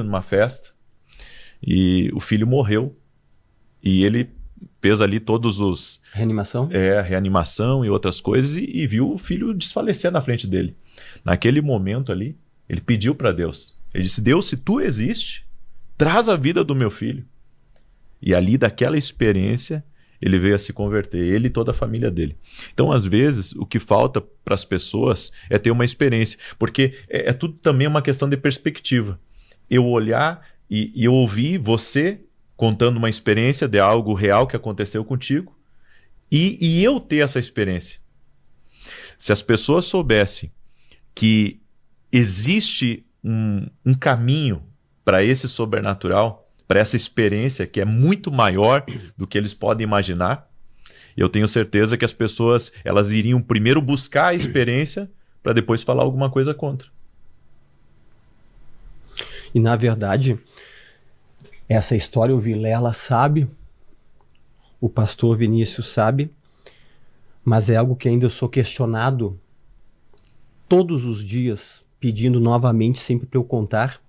numa festa e o filho morreu e ele fez ali todos os... reanimação e outras coisas e viu o filho desfalecer na frente dele. Naquele momento ali, ele pediu para Deus. Ele disse, Deus, se tu existe, traz a vida do meu filho. E ali, daquela experiência, ele veio a se converter, ele e toda a família dele. Então, às vezes, o que falta para as pessoas é ter uma experiência, porque é tudo também uma questão de perspectiva. Eu olhar e eu ouvir você contando uma experiência de algo real que aconteceu contigo e eu ter essa experiência. Se as pessoas soubessem que existe um caminho para esse sobrenatural, para essa experiência que é muito maior do que eles podem imaginar, eu tenho certeza que as pessoas elas iriam primeiro buscar a experiência para depois falar alguma coisa contra. E na verdade, essa história o Vilela sabe, o pastor Vinícius sabe, mas é algo que ainda eu sou questionado todos os dias, pedindo novamente sempre para eu contar.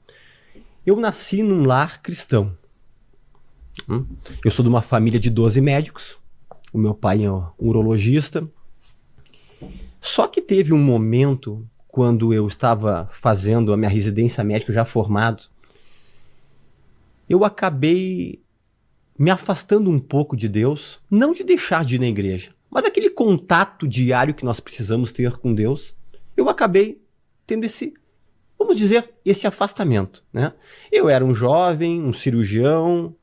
Eu nasci num lar cristão. Eu sou de uma família de 12 médicos. O meu pai é um urologista. Só que teve um momento, quando eu estava fazendo a minha residência médica já formado, eu acabei me afastando um pouco de Deus, não de deixar de ir na igreja, mas aquele contato diário que nós precisamos ter com Deus, eu acabei tendo esse, vamos dizer, esse afastamento, né? Eu era um jovem, um cirurgião,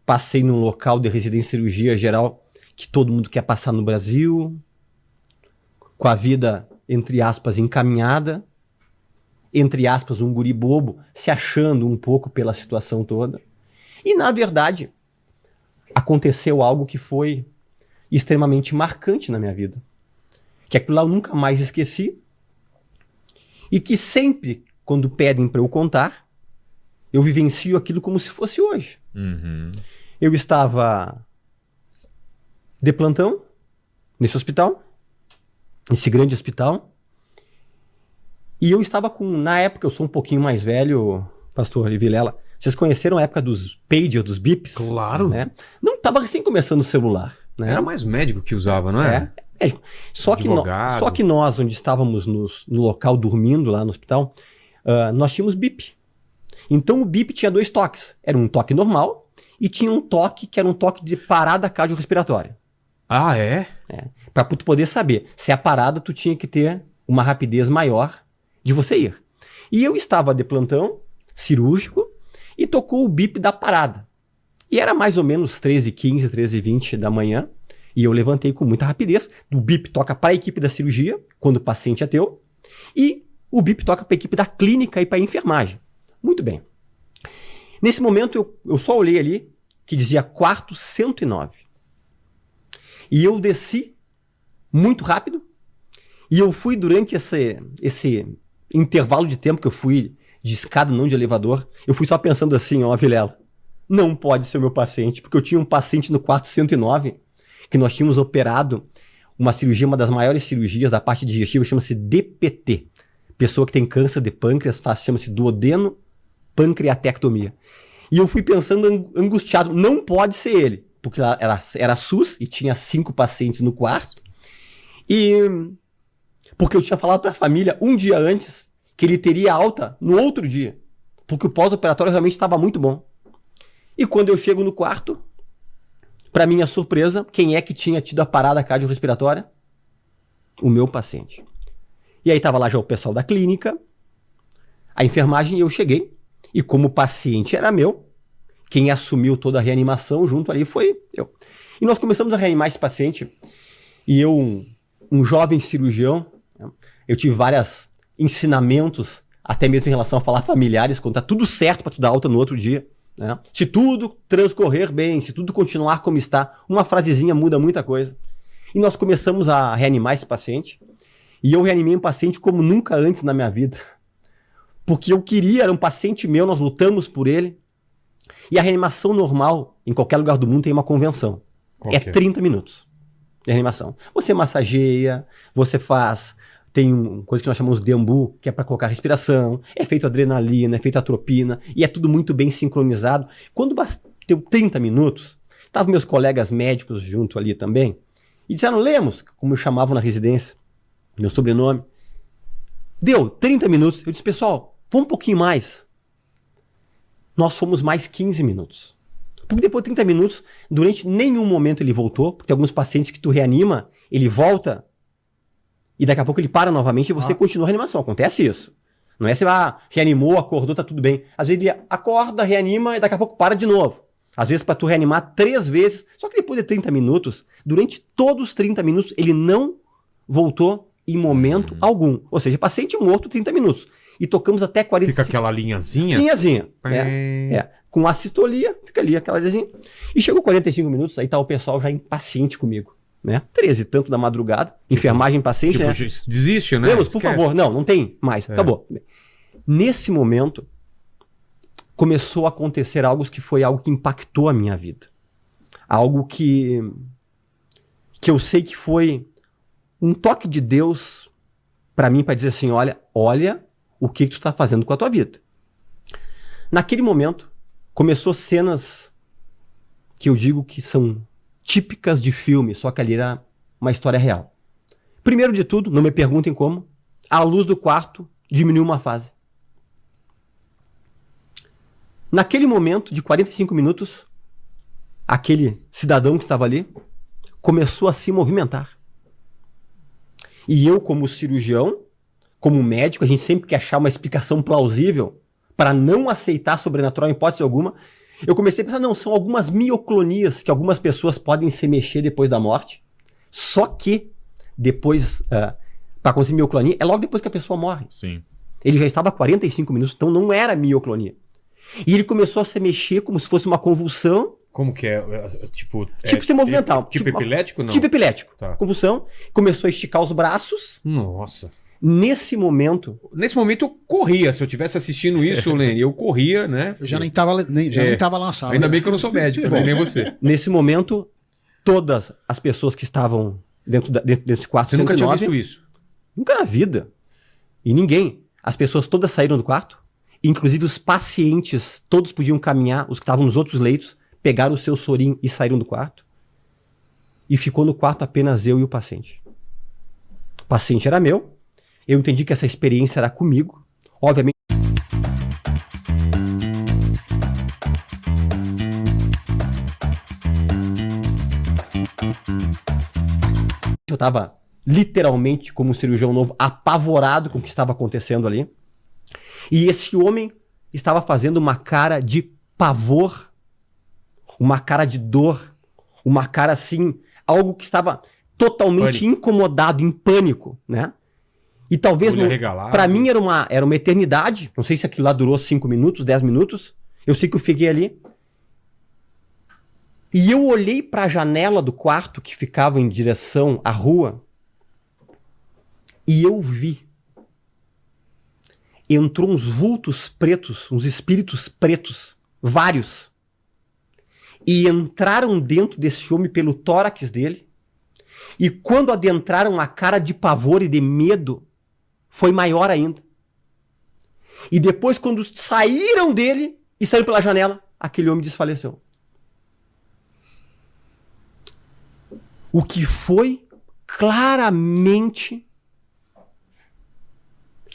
passei num local de residência em cirurgia geral que todo mundo quer passar no Brasil, com a vida, entre aspas, encaminhada, entre aspas, um guri bobo, se achando um pouco pela situação toda. E, na verdade, aconteceu algo que foi extremamente marcante na minha vida. Que aquilo lá eu nunca mais esqueci. E que sempre, quando pedem para eu contar, eu vivencio aquilo como se fosse hoje. Eu estava de plantão nesse hospital, esse grande hospital, e eu estava com, na época, eu sou um pouquinho mais velho, pastor Vilela, vocês conheceram a época dos pagers, dos bips? Claro. Né? Não estava recém começando o celular. Né? Era mais médico que usava, não é? Médico. Só que nós, onde estávamos no local dormindo lá no hospital, nós tínhamos bip. Então o bip tinha 2 toques. Era um toque normal e tinha um toque que era um toque de parada cardiorrespiratória. Ah, é? Para tu poder saber. Se a parada, tu tinha que ter uma rapidez maior de você ir. E eu estava de plantão, cirúrgico, e tocou o bip da parada. E era mais ou menos 13h15, 13h20 da manhã, e eu levantei com muita rapidez. O bip toca para a equipe da cirurgia, quando o paciente é teu, e o bip toca para a equipe da clínica e para a enfermagem. Muito bem. Nesse momento, eu só olhei ali, que dizia quarto 109. E eu desci muito rápido, e eu fui durante esse intervalo de tempo que eu fui de escada, não de elevador, eu fui só pensando assim, ó, Vilela, não pode ser o meu paciente, porque eu tinha um paciente no quarto 109, que nós tínhamos operado uma cirurgia, uma das maiores cirurgias da parte digestiva, chama-se DPT. Pessoa que tem câncer de pâncreas, chama-se duodeno pancreatectomia. E eu fui pensando angustiado, não pode ser ele, porque era SUS e tinha 5 pacientes no quarto, e porque eu tinha falado para a família um dia antes que ele teria alta no outro dia, porque o pós-operatório realmente estava muito bom. E quando eu chego no quarto, para minha surpresa, quem é que tinha tido a parada cardiorrespiratória? O meu paciente. E aí estava lá já o pessoal da clínica, a enfermagem, e eu cheguei, e como o paciente era meu, quem assumiu toda a reanimação junto ali foi eu. E nós começamos a reanimar esse paciente, e eu, um jovem cirurgião, eu tive vários ensinamentos, até mesmo em relação a falar familiares, quando tá tudo certo para tu dar alta no outro dia, né? Se tudo transcorrer bem, se tudo continuar como está, uma frasezinha muda muita coisa. E nós começamos a reanimar esse paciente, e eu reanimei um paciente como nunca antes na minha vida, porque eu queria, era um paciente meu, nós lutamos por ele, e a reanimação normal, em qualquer lugar do mundo, tem uma convenção. É 30 minutos de reanimação. Você massageia, você faz tem uma coisa que nós chamamos de Ambu, que é para colocar respiração, é feito adrenalina, é feito atropina, e é tudo muito bem sincronizado. Quando bateu 30 minutos, estavam meus colegas médicos junto ali também, e disseram, Lemos, como eu chamava na residência, meu sobrenome, deu 30 minutos. Eu disse, pessoal, vamos um pouquinho mais. Nós fomos mais 15 minutos. Porque depois de 30 minutos, durante nenhum momento ele voltou, porque tem alguns pacientes que tu reanima, ele volta, e daqui a pouco ele para novamente e você continua a reanimação. Acontece isso. Não é você reanimou, acordou, tá tudo bem. Às vezes ele acorda, reanima e daqui a pouco para de novo. Às vezes para tu reanimar 3 vezes. Só que depois de 30 minutos, durante todos os 30 minutos, ele não voltou em momento algum. Ou seja, paciente morto 30 minutos. E tocamos até 45. Fica aquela linhazinha? Linhazinha. Com assistolia, fica ali aquela linhazinha. E chegou 45 minutos, aí tá o pessoal já impaciente comigo. Né? 13 e tanto da madrugada, enfermagem paciente. Tipo, né? Desiste, né? Lemos, por favor, não tem mais, acabou. Nesse momento, começou a acontecer algo que foi algo que impactou a minha vida. Algo que eu sei que foi um toque de Deus para mim, para dizer assim, olha o que tu está fazendo com a tua vida. Naquele momento, começou cenas que eu digo que são típicas de filme, só que ali era uma história real. Primeiro de tudo, não me perguntem como, a luz do quarto diminuiu uma fase. Naquele momento de 45 minutos, aquele cidadão que estava ali começou a se movimentar. E eu, como cirurgião, como médico, a gente sempre quer achar uma explicação plausível para não aceitar sobrenatural em hipótese alguma. Eu comecei a pensar, não, são algumas mioclonias que algumas pessoas podem se mexer depois da morte. Só que depois, para acontecer mioclonia, é logo depois que a pessoa morre. Sim. Ele já estava há 45 minutos, então não era mioclonia. E ele começou a se mexer como se fosse uma convulsão. Como que é? Tipo se movimentar. Tipo epilético, não? Tipo epilético. Tá. Convulsão. Começou a esticar os braços. Nossa. Nesse momento eu corria. Se eu estivesse assistindo isso, Lene, eu corria, né? Eu já nem tava lá na sala. Ainda bem que eu não sou médico, nem você. Nesse momento, todas as pessoas que estavam dentro desse quarto... Você nunca tinha visto isso? Nunca na vida. E ninguém. As pessoas todas saíram do quarto. Inclusive os pacientes, todos podiam caminhar. Os que estavam nos outros leitos, pegaram o seu sorinho e saíram do quarto. E ficou no quarto apenas eu e o paciente. O paciente era meu. Eu entendi que essa experiência era comigo. Obviamente. Eu estava literalmente, como um cirurgião novo, apavorado com o que estava acontecendo ali. E esse homem estava fazendo uma cara de pavor, uma cara de dor, uma cara assim, algo que estava totalmente incomodado, em pânico, né? E talvez, para mim, era uma eternidade. Não sei se aquilo lá durou 5 minutos, 10 minutos. Eu sei que eu fiquei ali. E eu olhei para a janela do quarto que ficava em direção à rua. E eu vi. Entrou uns vultos pretos, uns espíritos pretos, vários. E entraram dentro desse homem pelo tórax dele. E quando adentraram, a cara de pavor e de medo foi maior ainda. E depois, quando saíram dele e saíram pela janela, aquele homem desfaleceu. O que foi claramente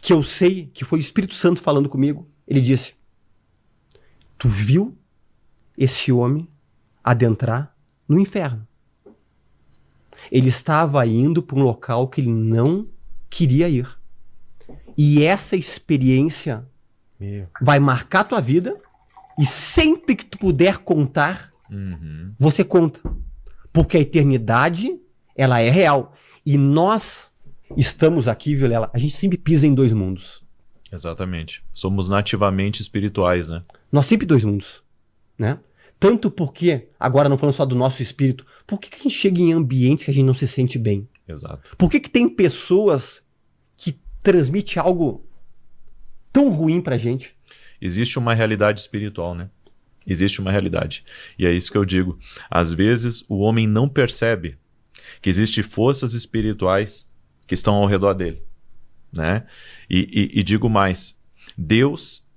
que eu sei que foi o Espírito Santo falando comigo. Ele disse: tu viu esse homem adentrar no inferno. Ele estava indo para um local que ele não queria ir. E essa experiência vai marcar a tua vida, e sempre que tu puder contar, você conta. Porque a eternidade, ela é real. E nós estamos aqui, Vilela, a gente sempre pisa em 2 mundos. Exatamente. Somos nativamente espirituais, né? Nós sempre 2 mundos, né? Tanto porque, agora não falando só do nosso espírito, por que a gente chega em ambientes que a gente não se sente bem? Exato. Por que tem pessoas que transmitem algo tão ruim pra gente? Existe uma realidade espiritual, né? Existe uma realidade. E é isso que eu digo. Às vezes, o homem não percebe que existem forças espirituais que estão ao redor dele. né? E digo mais, Deus